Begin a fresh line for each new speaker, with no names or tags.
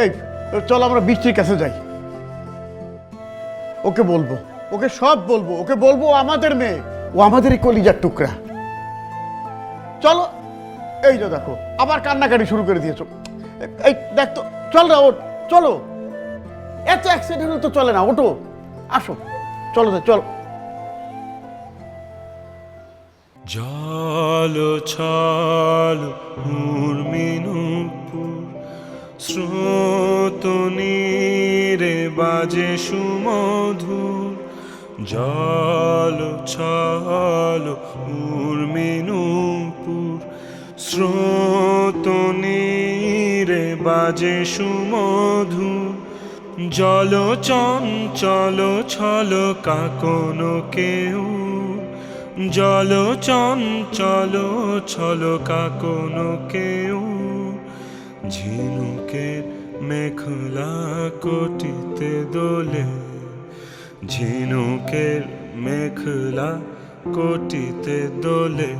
এই চল আমরা বৃষ্টির কাছে যাই, ওকে বলবো, ওকে সব বলবো, ওকে বলবো ও আমাদের মেয়ে, ও আমাদেরই কলিজার টুকরা। চলো। এই যে দেখো আবার কান্নাকাটি শুরু করে দিয়েছো। এই দেখ তো, চল না ওঠ, চলো। এত অ্যাক্সিডেন্ট তো চলে না, ওঠো, আসো, চলো চলো।
জলো ছলো উর্মিনুপুর, স্রোত নীরে বাজে সুমধুর। জলো ছলো উর্মিনুপুর, স্রোত নীরে বাজে সুমধুর। জল চঞ্চল ছল কাকন কেউ, জল চঞ্চল ছল কাকন কেউ। ঝিনুকের মেঘলা কোটিতে দোলে, ঝিনুকের মেঘলা কোটিতে দোলে।